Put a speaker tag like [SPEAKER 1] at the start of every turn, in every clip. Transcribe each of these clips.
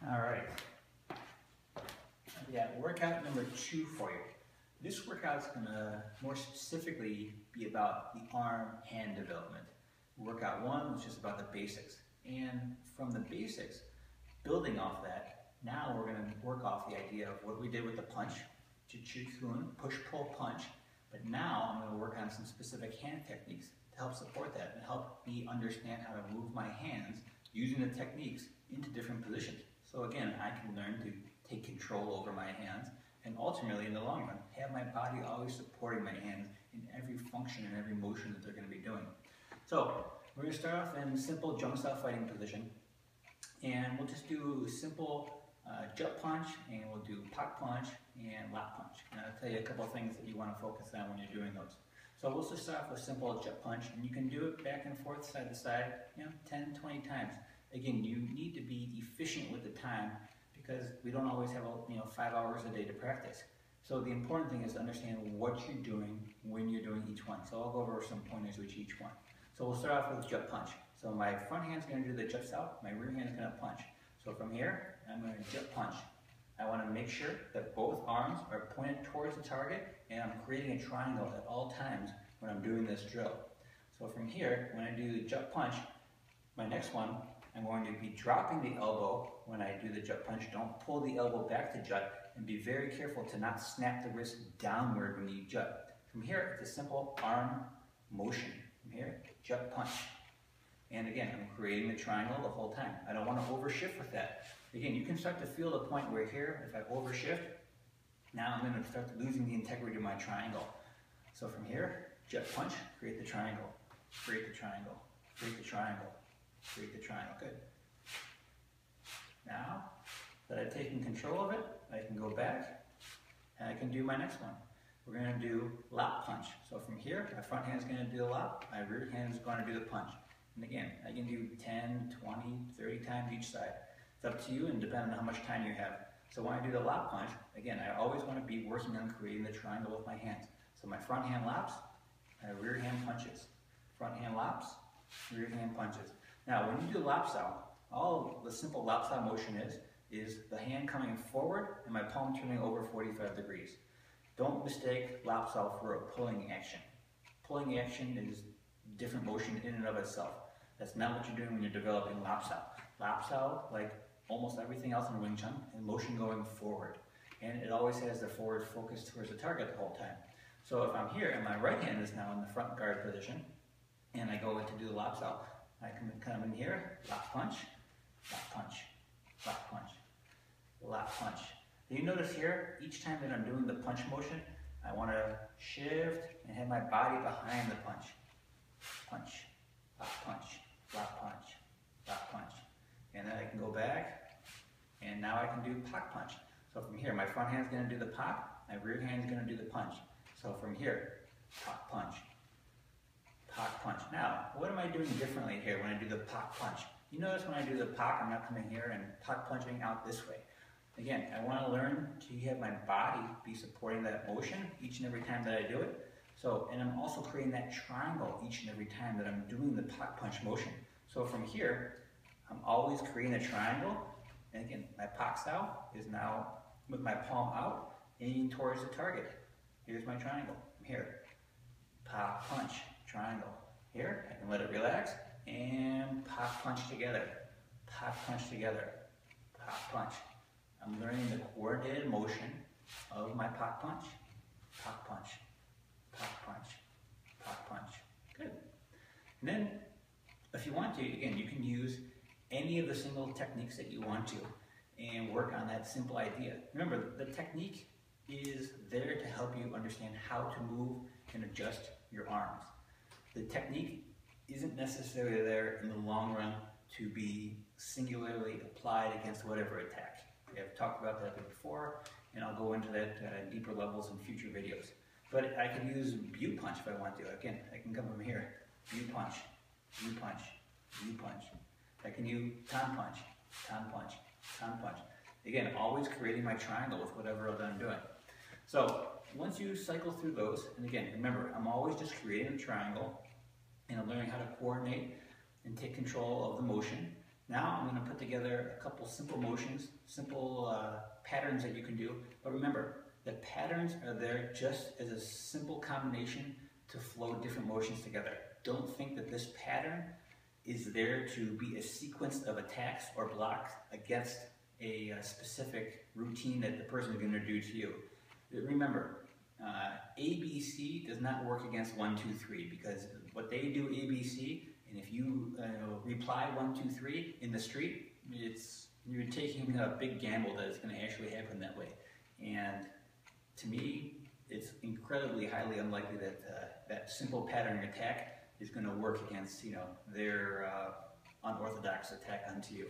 [SPEAKER 1] All right. Yeah, workout number 2 for you. This workout's gonna more specifically be about the arm-hand development. Workout 1 was just about the basics. And from the basics, building off that, now we're gonna work off the idea of what we did with the punch, Chun, push, pull, punch. But now I'm gonna work on some specific hand techniques to help support that and help me understand how to move my hands using the techniques into different positions. So again, I can learn to take control over my hands and ultimately, in the long run, have my body always supporting my hands in every function and every motion that they're going to be doing. So we're going to start off in simple jump style fighting position, and we'll just do simple jump punch, and we'll do pak punch and lap punch. And I'll tell you a couple of things that you want to focus on when you're doing those. So we'll just start off with simple jump punch, and you can do it back and forth, side to side, 10, 20 times. Again, you need to be efficient with the time because we don't always have 5 hours a day to practice. So the important thing is to understand what you're doing when you're doing each one. So I'll go over some pointers with each one. So we'll start off with jump punch. So my front hand's going to do the juts out, my rear hand's going to punch. So from here, I'm going to jump punch. I want to make sure that both arms are pointed towards the target and I'm creating a triangle at all times when I'm doing this drill. So from here, when I do the jump punch, my next one, I'm going to be dropping the elbow when I do the jut punch. Don't pull the elbow back to jut, and be very careful to not snap the wrist downward when you jut. From here, it's a simple arm motion. From here, jut punch. And again, I'm creating the triangle the whole time. I don't want to overshift with that. Again, you can start to feel the point where here, if I overshift, now I'm going to start losing the integrity of my triangle. So from here, jut punch, create the triangle, create the triangle, create the triangle. Create the triangle, good. Now that I've taken control of it, I can go back and I can do my next one. We're going to do lap punch. So from here, my front hand is going to do the lap, my rear hand is going to do the punch. And again, I can do 10, 20, 30 times each side. It's up to you and depending on how much time you have. So when I do the lap punch, again, I always want to be working on creating the triangle with my hands. So my front hand laps, my rear hand punches. Front hand laps, rear hand punches. Now, when you do lap style, all the simple lap style motion is the hand coming forward and my palm turning over 45 degrees. Don't mistake lap style for a pulling action. Pulling action is different motion in and of itself. That's not what you're doing when you're developing lap style. Lap style, like almost everything else in Wing Chun, is motion going forward. And it always has the forward focus towards the target the whole time. So if I'm here and my right hand is now in the front guard position, and I go in to do the lap style, I can come in here, lap punch, lap punch, lap punch, lap punch. Do you notice here, each time that I'm doing the punch motion, I want to shift and have my body behind the punch. Punch, lap punch, lap punch, lap punch. And then I can go back, and now I can do pak punch. So from here, my front hand's going to do the pak, my rear hand's going to do the punch. So from here, pak punch. Pak punch. Now, what am I doing differently here when I do the pak punch? You notice when I do the pak, I'm not coming here and pak punching out this way. Again, I want to learn to have my body be supporting that motion each and every time that I do it. So, and I'm also creating that triangle each and every time that I'm doing the pak punch motion. So from here, I'm always creating a triangle. And again, my pak style is now with my palm out, aiming towards the target. Here's my triangle. From here, pak punch. Triangle. Here, I can let it relax, and pak punch together, pak punch together, pak punch. I'm learning the coordinated motion of my pak punch, pak punch, pak punch, pak punch. Good. And then, if you want to, again, you can use any of the single techniques that you want to and work on that simple idea. Remember, the technique is there to help you understand how to move and adjust your arms. The technique isn't necessarily there in the long run to be singularly applied against whatever attack. We have talked about that before, and I'll go into that at deeper levels in future videos. But I can use view punch if I want to. Again, I can come from here, view punch, view punch, view punch. I can use tan punch, tan punch, tan punch. Again, always creating my triangle with whatever else I'm doing. So once you cycle through those, and again, remember, I'm always just creating a triangle and I'm learning how to coordinate and take control of the motion. Now I'm going to put together a couple simple motions, simple patterns that you can do. But remember, the patterns are there just as a simple combination to flow different motions together. Don't think that this pattern is there to be a sequence of attacks or blocks against a specific routine that the person is going to do to you. Remember, ABC does not work against 1, 2, 3 because what they do ABC, and if you reply 1, 2, 3 in the street, you're taking a big gamble that it's going to actually happen that way. And to me, it's incredibly highly unlikely that that simple pattern attack is going to work against their unorthodox attack onto you.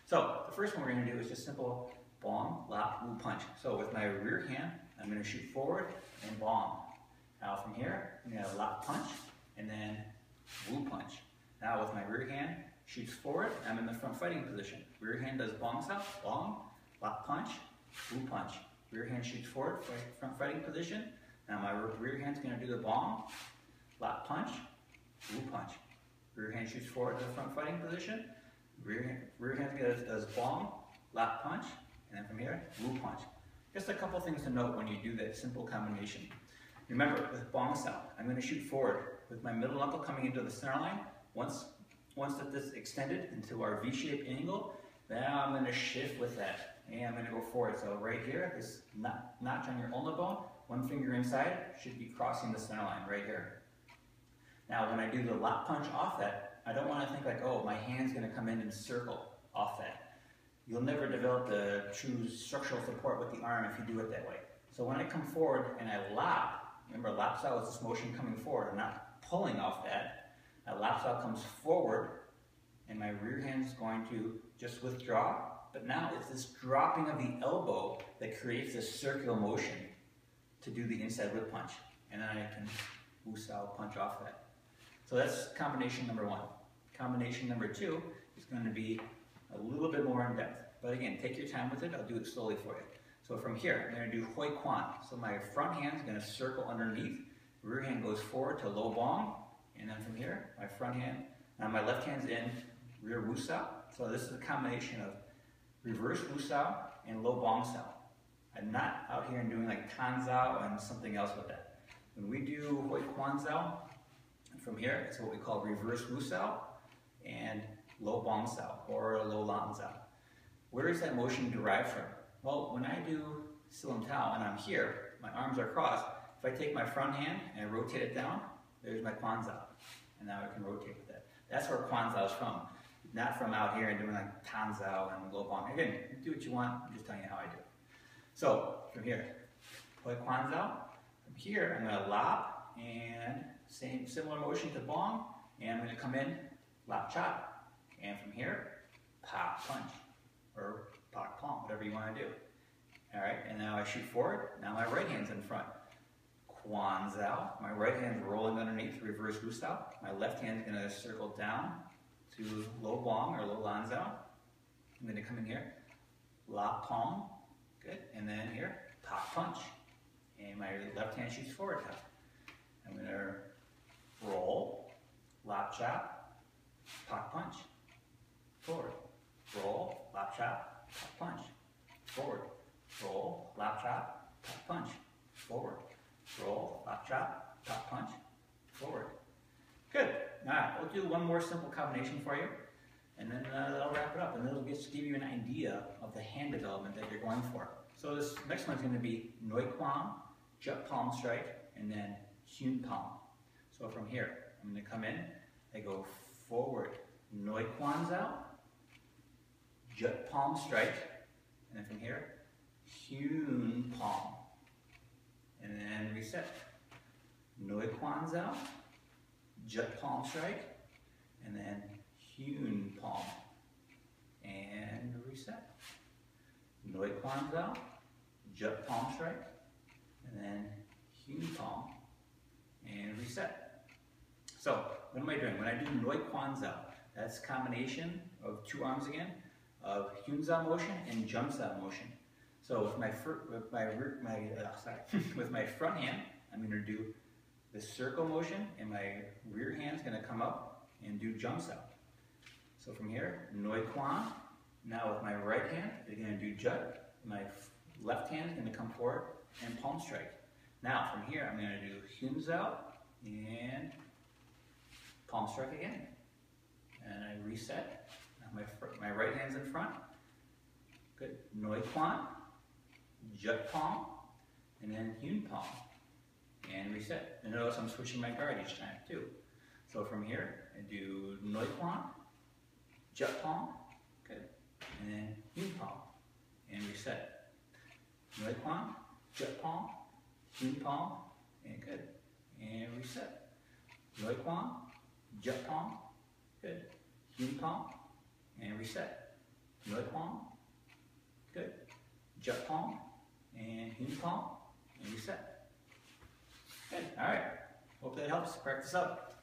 [SPEAKER 1] So the first one we're going to do is just simple bong, lop, wu, punch. So with my rear hand, I'm going to shoot forward and bong. Now from here, I'm going to lop punch and then wu punch. Now with my rear hand, shoots forward, I'm in the front fighting position. Rear hand does bong stop, bong, lop punch, wu punch. Rear hand shoots forward, front fighting position. Now my rear hand's going to do the bong, lop punch, wu punch. Rear hand shoots forward to the front fighting position. Rear hand does bong, lop punch, and then from here, wu punch. Just a couple things to note when you do that simple combination. Remember, with bong style, I'm going to shoot forward with my middle knuckle coming into the center line. Once that this is extended into our V-shaped angle, now I'm going to shift with that. And I'm going to go forward. So right here, this notch on your ulna bone, one finger inside, should be crossing the center line right here. Now when I do the lop punch off that, I don't want to think like, oh, my hand's going to come in and circle off that. You'll never develop the true structural support with the arm if you do it that way. So when I come forward and I lop, remember lop style is this motion coming forward, I'm not pulling off that. My lop style comes forward and my rear hand is going to just withdraw. But now it's this dropping of the elbow that creates this circular motion to do the inside whip punch. And then I can wu style punch off that. So that's combination number one. Combination number two is going to be a little bit more in depth. But again, take your time with it. I'll do it slowly for you. So from here, I'm going to do Hoi Kwan. So my front hand is going to circle underneath. Rear hand goes forward to low bong. And then from here, my front hand, now my left hand's in rear wu style. So this is a combination of reverse wu style and low bong style. I'm not out here and doing like tan zao and something else with that. When we do Hoi Kwan zao, from here, it's what we call reverse wu style and low bong style or low lan zao. Where is that motion derived from? Well, when I do silam tao and I'm here, my arms are crossed. If I take my front hand and I rotate it down, there's my Kwan zao. And now I can rotate with that. That's where Kwan zao is from. Not from out here and doing like tan zao and low bong. Again, do what you want, I'm just telling you how I do it. So, from here, Hoi Kwan zao. From here, I'm going to lop and similar motion to bong. And I'm going to come in, lop chop. And from here, pop punch. Or pak palm, whatever you want to do. Alright, and now I shoot forward. Now my right hand's in front. Kwan zao. My right hand's rolling underneath, reverse wu style. My left hand's going to circle down to low bong or low lan zao. I'm going to come in here, lop palm, good, and then here, pak punch. And my left hand shoots forward now. I'm going to roll, lop chop, pak punch, forward. Roll, lop chop, pak punch, forward. Roll, lop chop, pak punch, forward. Roll, lop chop, pak punch, forward. Good. All right, we'll do one more simple combination for you, and then that'll wrap it up, and it'll just give you an idea of the hand development that you're going for. So this next one's going to be Noi Kwan, Jut Palm Strike, and then Chun Palm. So from here, I'm going to come in, I go forward, Noi Kwan zao, Jut Palm Strike, and then from here, Chun Palm, and then reset. Noi Kwan zao, Jut Palm Strike, and then Chun Palm, and reset. Noi Kwan zao, Jut Palm Strike, and then Chun Palm, and reset. So, what am I doing? When I do Noi Kwan zao, that's a combination of two arms again, of Chun zao motion and jump zao motion. So with my with my front hand, I'm going to do the circle motion, and my rear hand's going to come up and do jump zao. So from here, Noi Quan. Now with my right hand, you're going to do Jut. My left hand is going to come forward and palm strike. Now from here, I'm going to do Hyun Zao and palm strike again. And I reset. Now my right hand's in front. Good. Noi Quan, Jut palm, and then Hyun palm. And reset. And notice I'm switching my guard each time too. So from here, I do Noi Quan, Jut palm, good, and then Hyun palm, and reset. Noi Quan, Jut palm, Hyun palm, and good, and reset. Noi Quan, Jut palm, good, Hyun palm, and reset. Noi Quan, good, Jut palm, and Hyun palm, and reset. Good, all right. Hope that helps. Practice up.